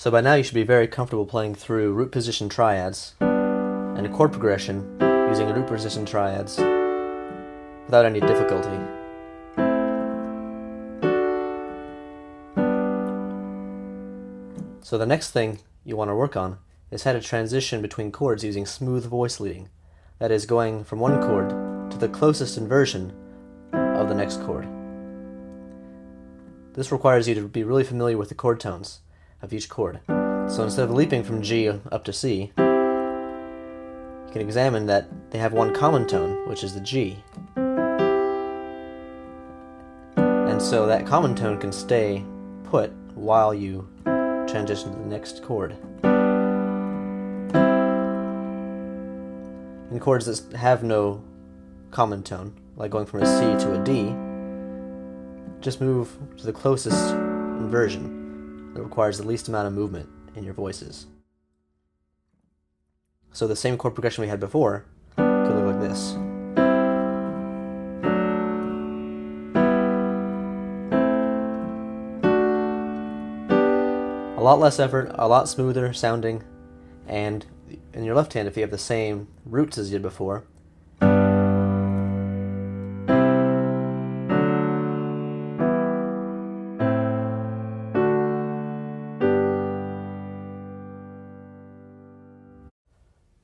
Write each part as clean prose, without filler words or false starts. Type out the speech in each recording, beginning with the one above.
So by now you should be very comfortable playing through root position triads and a chord progression using root position triads without any difficulty. So the next thing you want to work on is how to transition between chords using smooth voice leading. That is, going from one chord to the closest inversion of the next chord. This requires you to be really familiar with the chord tones of each chord. So instead of leaping from G up to C, you can examine that they have one common tone, which is the G. And so that common tone can stay put while you transition to the next chord. In chords that have no common tone, like going from a C to a D, just move to the closest inversion that requires the least amount of movement in your voices. So the same chord progression we had before could look like this. A lot less effort, a lot smoother sounding, and in your left hand, if you have the same roots as you did before,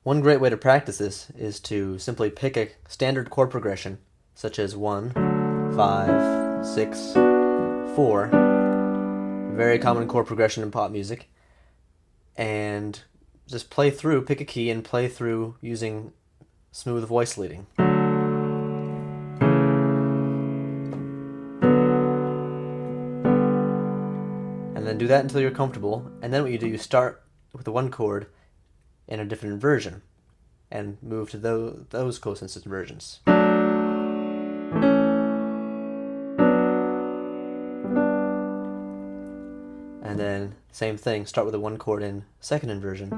one great way to practice this is to simply pick a standard chord progression, such as 1, 5, 6, 4, very common chord progression in pop music, and just play through, pick a key and play through using smooth voice leading. And then do that until you're comfortable, and then what you do, you start with the one chord in a different inversion and move to those closest inversions. And then same thing, start with the one chord in second inversion.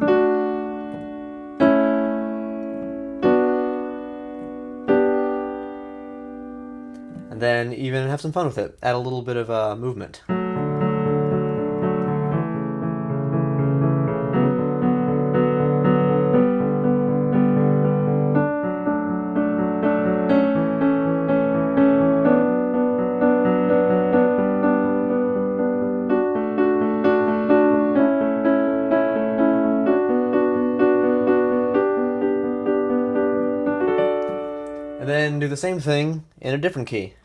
And then even have some fun with it, add a little bit of movement. And then do the same thing in a different key.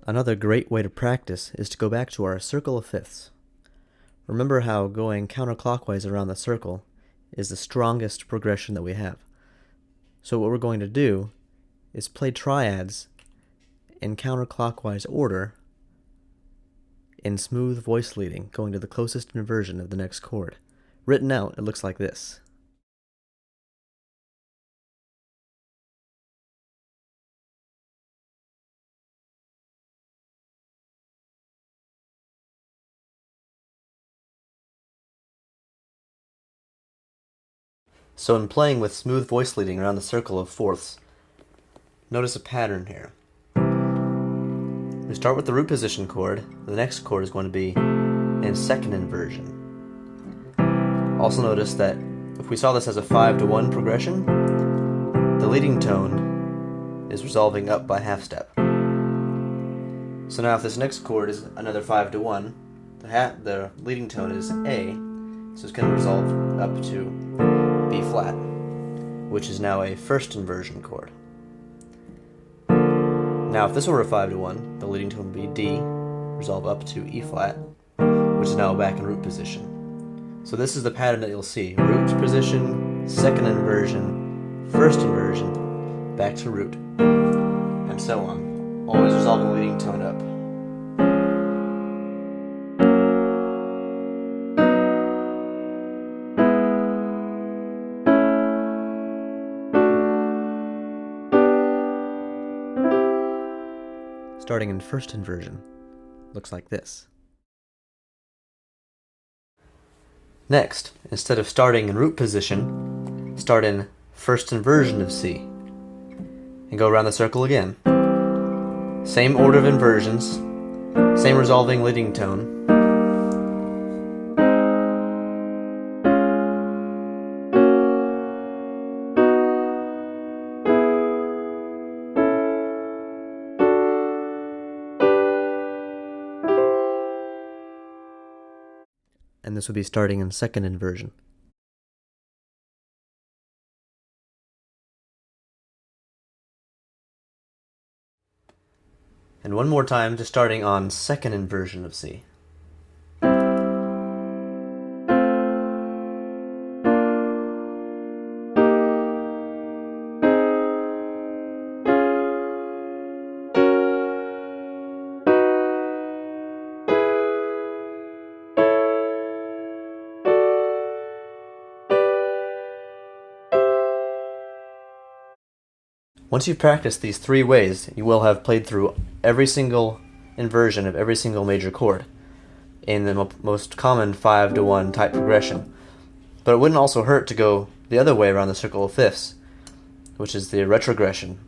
Another great way to practice is to go back to our circle of fifths. Remember how going counterclockwise around the circle is the strongest progression that we have. So what we're going to do is play triads in counterclockwise order in smooth voice leading, going to the closest inversion of the next chord. Written out, it looks like this. So in playing with smooth voice leading around the circle of fourths, notice a pattern here. We start with the root position chord. The next chord is going to be in second inversion. Also notice that if we saw this as a 5-to-1 progression, the leading tone is resolving up by half step. So now if this next chord is another 5-to-1, the leading tone is A, so it's going to resolve up to B flat, which is now a first inversion chord. Now if this were a 5-to-1, the leading tone would be D, resolve up to E flat, which is now back in root position. So this is the pattern that you'll see. Root position, second inversion, first inversion, back to root, and so on. Always resolving the leading tone up. Starting in first inversion, looks like this. Next, instead of starting in root position, start in first inversion of C, and go around the circle again. Same order of inversions, same resolving leading tone. And this would be starting in second inversion. And one more time, just starting on second inversion of C. Once you've practiced these three ways, you will have played through every single inversion of every single major chord in the most common 5-to-1 type progression. But it wouldn't also hurt to go the other way around the circle of fifths, which is the retrogression.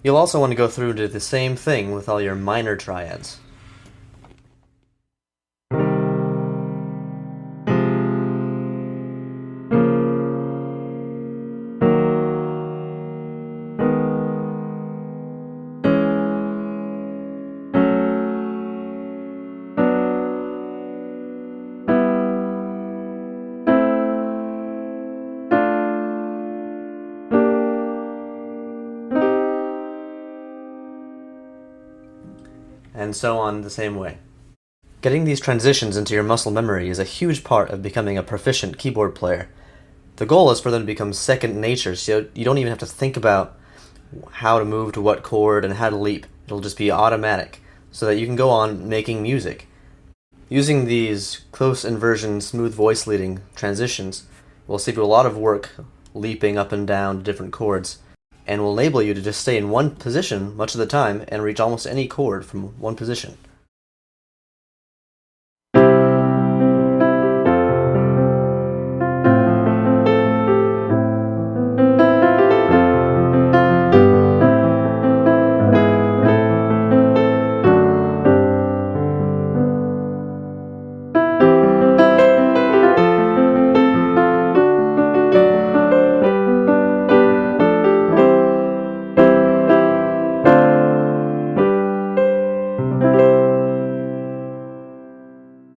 You'll also want to go through and do the same thing with all your minor triads. And so on the same way. Getting these transitions into your muscle memory is a huge part of becoming a proficient keyboard player. The goal is for them to become second nature, so you don't even have to think about how to move to what chord and how to leap. It'll just be automatic, so that you can go on making music. Using these close inversion, smooth voice leading transitions will save you a lot of work leaping up and down to different chords, and will enable you to just stay in one position much of the time and reach almost any chord from one position.